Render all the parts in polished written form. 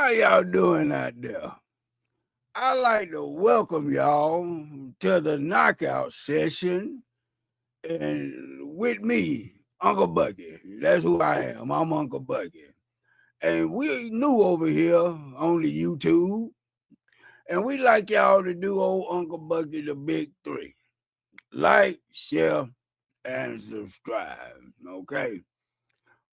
How y'all doing out there? I'd like to welcome y'all to the knockout session and with me, Uncle Bucky. That's who I am. I'm Uncle Bucky. And we new over here on the YouTube. And we like y'all to do old Uncle Bucky the big three. Like, share, and subscribe. Okay.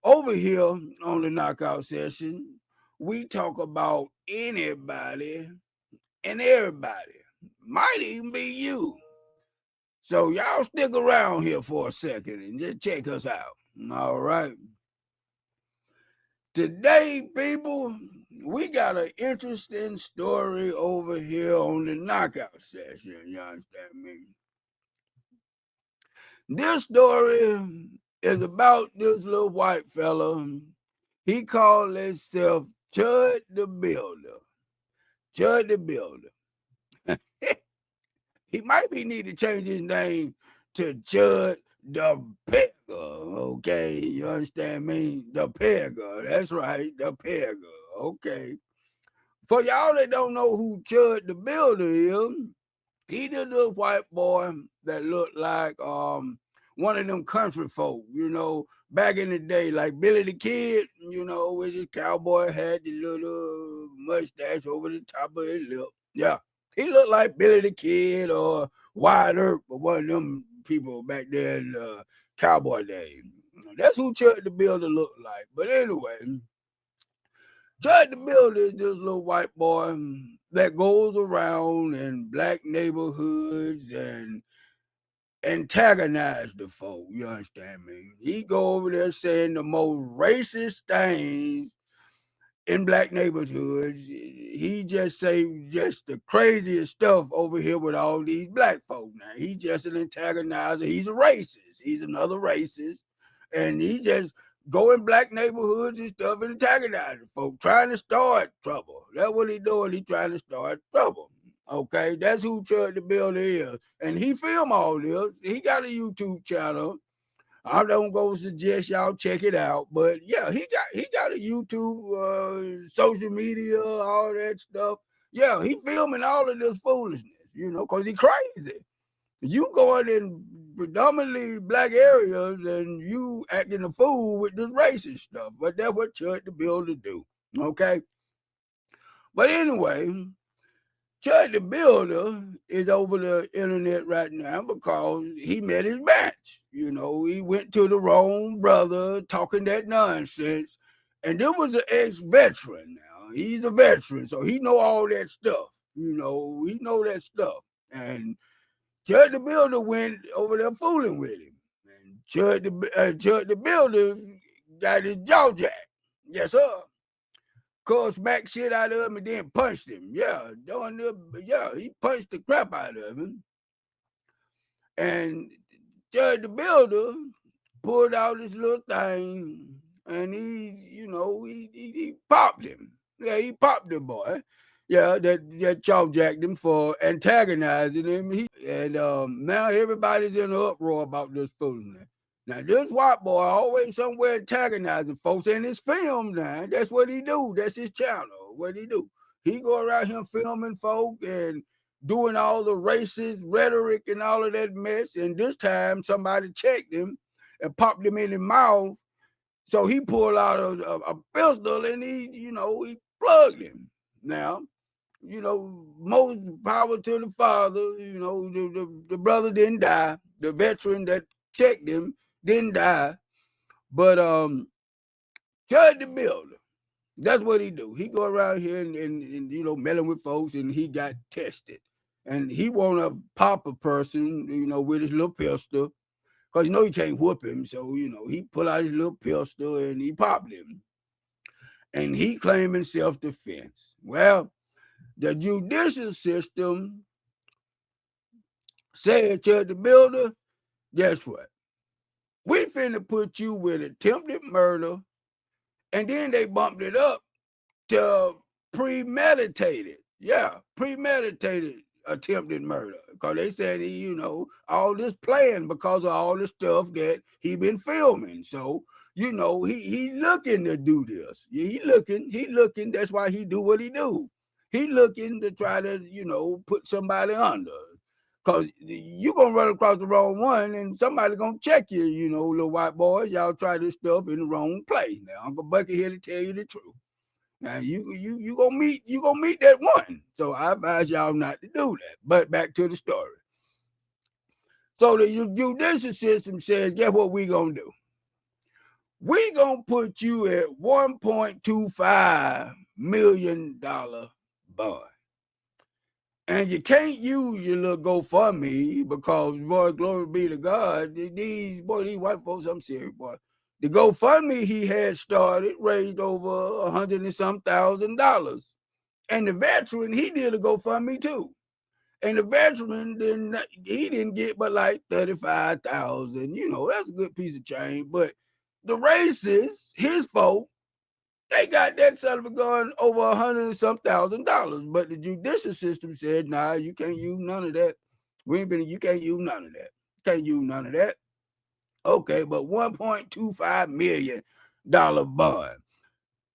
Over here on the knockout session, we talk about anybody and everybody. Might even be you. So y'all stick around here for a second and just check us out. All right. Today, people, we got an interesting story over here on the knockout session. You understand me? This story is about this little white fella. He called himself Chud the Builder. Chud the Builder. He might be need to change his name to Chud the Pegger. Okay, you understand me? The Pegger. That's right, the Pegger. Okay. For y'all that don't know who Chud the Builder is, he the little white boy that looked like one of them country folk, back in the day, like Billy the Kid, with his cowboy hat, the little mustache over the top of his lip. Yeah, he looked like Billy the Kid or Wyatt Earp or one of them people back there in cowboy days. That's who Chud the Builder looked like. But anyway, Chud the Builder is this little white boy that goes around in black neighborhoods and antagonize the folk. You understand me? He go over there saying the most racist things in black neighborhoods. He just say just the craziest stuff over here with all these black folk. Now he just an antagonizer. He's a racist. He's another racist, and he just go in black neighborhoods and stuff and antagonizing folk, trying to start trouble. That's what he doing. He trying to start trouble. Okay, that's who Chud the Builder is, and he film all this. He got a YouTube channel. I don't go suggest y'all check it out, but yeah, he got a YouTube, social media, all that stuff. Yeah, he filming all of this foolishness, cause he crazy. You going in predominantly black areas and you acting a fool with this racist stuff, but that's what Chud the Builder do. Okay, but anyway. Chud the Builder is over the internet right now because he met his match. He went to the wrong brother talking that nonsense. And there was an ex-veteran now. He's a veteran, so he know all that stuff. He know that stuff. And Chud the Builder went over there fooling with him. And Chud the Builder got his jaw jacked. Yes, sir. Cause smacked shit out of him and then punched him. Yeah, he punched the crap out of him. And Chud the Builder pulled out his little thing and he popped him. Yeah, he popped the boy. Yeah, that jaw jacked him for antagonizing him. Now everybody's in an uproar about this foolishness. Now, this white boy always somewhere antagonizing folks in his film now. That's what he do. That's his channel. What he do. He go around here filming folk and doing all the racist rhetoric and all of that mess. And this time somebody checked him and popped him in the mouth. So he pulled out a pistol and he plugged him. Now, most power to the father. The brother didn't die. The veteran that checked him didn't die, but Chud the Builder, that's what he do. He go around here and meddling with folks, and he got tested, and he want to pop a person, with his little pistol, cause he can't whoop him, so he pull out his little pistol and he popped him, and he claiming self-defense. Well, the judicial system said Chud the Builder, guess what? We finna put you with attempted murder, and then they bumped it up to premeditated. Yeah, premeditated attempted murder. Because they said all this plan because of all the stuff that he been filming. So you know, he looking to do this. He looking. That's why he do what he do. He looking to try to, you know, put somebody under. Cause you gonna run across the wrong one and somebody gonna check you, you know, little white boys. Y'all try this stuff in the wrong place. Now Uncle Bucky here to tell you the truth. Now you gonna meet that one. So I advise y'all not to do that. But back to the story. So the judicial system says, guess what we gonna do? We gonna put you at $1.25 million bond. And you can't use your little GoFundMe because, boy, glory be to God, these white folks, I'm serious, boy. The GoFundMe he had started raised over $100 and some thousand. And the veteran, he did a GoFundMe too. And the veteran didn't get but like 35,000. You know, that's a good piece of change. But the racists, his folk, they got that son of a gun over $100 and some thousand. But the judicial system said, nah, you can't use none of that. You can't use none of that. Can't use none of that. Okay, but $1.25 million bond.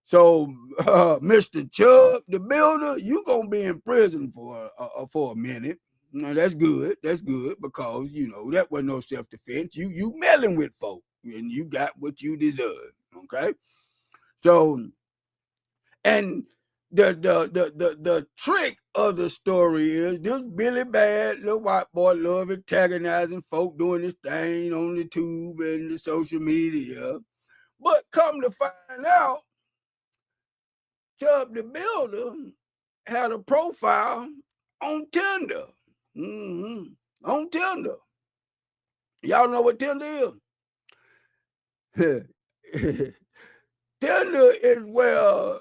So, Mr. Chud, the builder, you gonna be in prison for a minute. Now, that's good. That's good because you know that wasn't no self-defense. You meddling with folk, and you got what you deserve. Okay, so and the trick of the story is this Billy Bad little white boy love antagonizing folk doing this thing on the tube and the social media, but come to find out. Chub the Builder had a profile on Tinder. On Tinder. Y'all know what Tinder is? Tinder is where,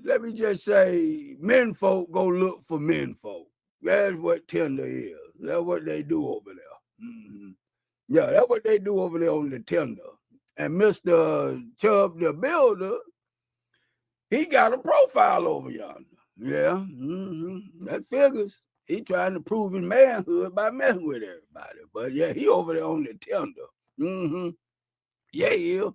let me just say, men folk go look for men folk. That's what Tinder is. That's what they do over there. Yeah, that's what they do over there on the Tinder. And Mr. Chub the Builder, he got a profile over yonder. Yeah, that figures. He trying to prove his manhood by messing with everybody. But yeah, he over there on the Tinder. Yeah.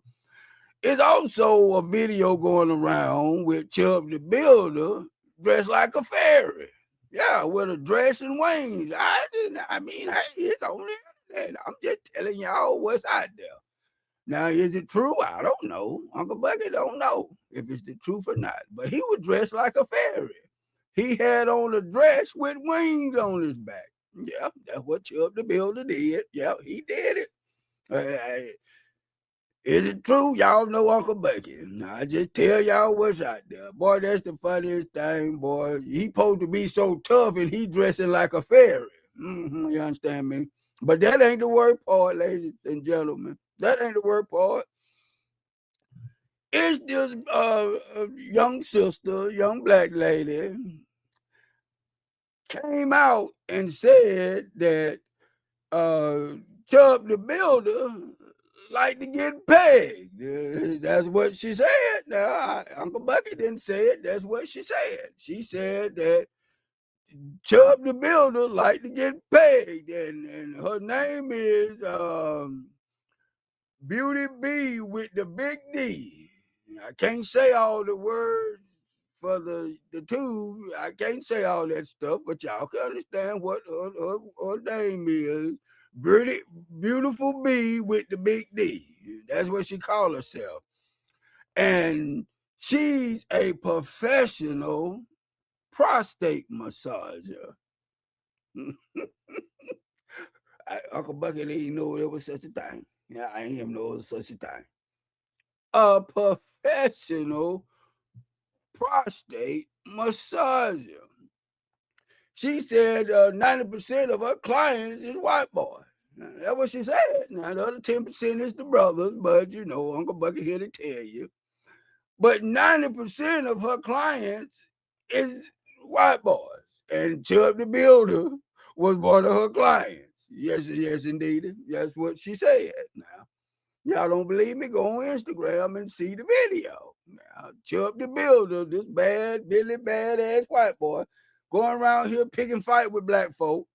It's also a video going around with Chub the Builder dressed like a fairy. Yeah, with a dress and wings. It's only that. I'm just telling y'all what's out there. Now, is it true? I don't know. Uncle Bucky don't know if it's the truth or not. But he was dressed like a fairy. He had on a dress with wings on his back. Yeah, that's what Chub the Builder did. Yeah, he did it. Is it true? Y'all know Uncle Bucky. I just tell y'all what's out there. Boy, that's the funniest thing, boy. He supposed to be so tough and he dressing like a fairy. You understand me? But that ain't the word part, ladies and gentlemen. That ain't the word part. It's this young sister, young black lady, came out and said that Chub the Builder like to get paid. That's what she said. Now, Uncle Bucky didn't say it. That's what she said. She said that Chub the Builder like to get paid, and her name is Beauty B with the big D. I can't say all the words for the tube. I can't say all that stuff, but y'all can understand what her name is. Beautiful B with the big D. That's what she calls herself. And she's a professional prostate massager. Uncle Bucky didn't know there was such a thing. Yeah, I ain't even know there was such a thing. A professional prostate massager. She said 90% of her clients is white boys. That's what she said. Now, the other 10% is the brothers, but you know, Uncle Bucky here to tell you. But 90% of her clients is white boys. And Chub the Builder was one of her clients. Yes, indeed. That's what she said. Now, y'all don't believe me? Go on Instagram and see the video. Now, Chub the Builder, this Billy badass white boy, going around here picking fight with black folk,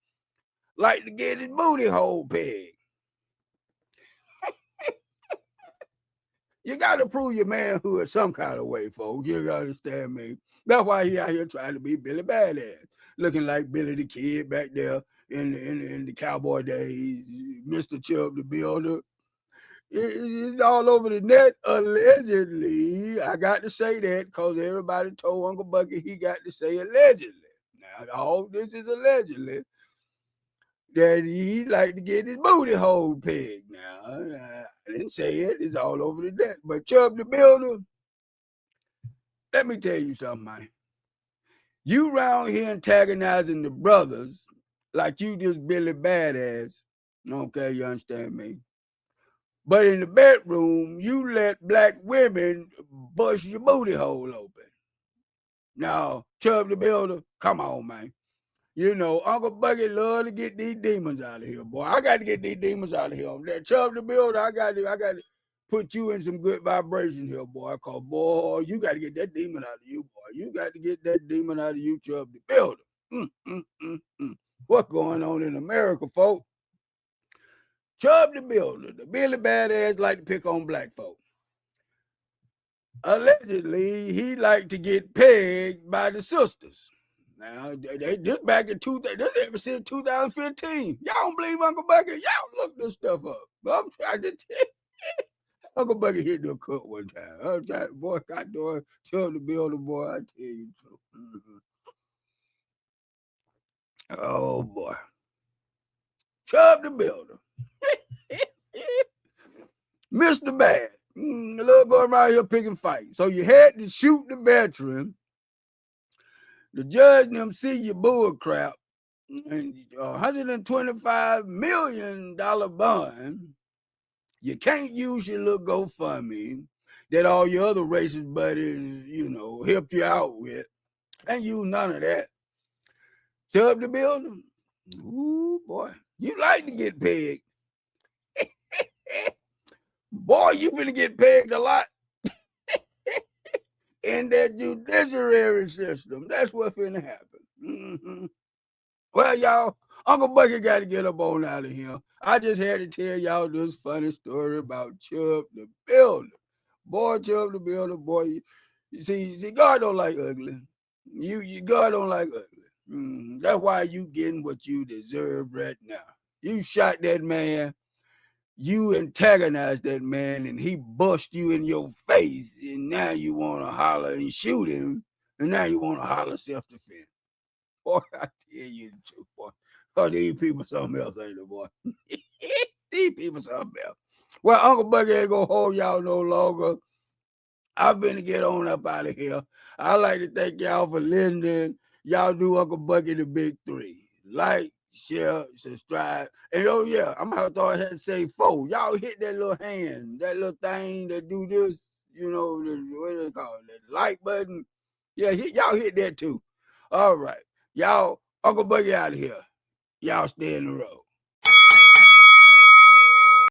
like to get his booty hole pegged. You got to prove your manhood some kind of way, folks. You got to understand me. That's why he out here trying to be Billy Badass, looking like Billy the Kid back there in the cowboy days, Mr. Chubb the Builder. It's all over the net, allegedly. I got to say that because everybody told Uncle Bucky he got to say allegedly. Now, all this is allegedly that he like to get his booty hole pegged. Now, I didn't say it. It's all over the net. But Chubb the Builder, let me tell you something, man. You round here antagonizing the brothers like you just Billy Badass. Okay, you understand me? But in the bedroom, you let black women bust your booty hole open. Now, Chubb the Builder, come on, man. You know, Uncle Bucky love to get these demons out of here, boy. I got to get these demons out of here. That Chubb the Builder, I got to put you in some good vibration here, boy. Cause boy, you got to get that demon out of you, boy. You got to get that demon out of you, Chubb the Builder. What's going on in America, folks? Chubb the Builder, the Billy Badass like to pick on black folks. Allegedly, he like to get pegged by the sisters. Now, they just back in this ever since 2015. Y'all don't believe Uncle Bucky? Y'all look this stuff up. I'm trying to tell you. Uncle Bucky hit the cook one time. I was trying, boy, got doing Chubb the Builder, boy, I tell you so. Oh, boy. Chubb the Builder. Mr. Bad. A little boy around here picking fights. So you had to shoot the veteran. The judge and them see your bull crap. $125 million bond. You can't use your little GoFundMe that all your other racist buddies, help you out with. Can't use none of that. Chubb the Builder. Ooh, boy. You like to get pegged. Boy, you finna get pegged a lot. In that judiciary system. That's what's finna happen. Well, y'all, Uncle Bucky got to get up on out of here. I just had to tell y'all this funny story about Chubb the Builder. Boy, Chubb the Builder, boy. You see, God don't like ugly. God don't like ugly. That's why you getting what you deserve right now. You shot that man. You antagonized that man, and he bust you in your face, and now you want to holler and shoot him, and now you want to holler self-defense. Boy, I tell you the truth, boy. Oh, these people something else, ain't they, boy? These people something else. Well, Uncle Bucky ain't gonna hold y'all no longer. I'm finna get on up out of here. I'd like to thank y'all for listening. Y'all do Uncle Bucky the Big Three. Like, share, subscribe. And oh yeah, I'm gonna thought I had to say 4. Y'all hit that little hand, that little thing that do this, what do they call it? The like button. Yeah, y'all hit that too. All right. Y'all, Uncle Bucky out of here. Y'all stay in the road.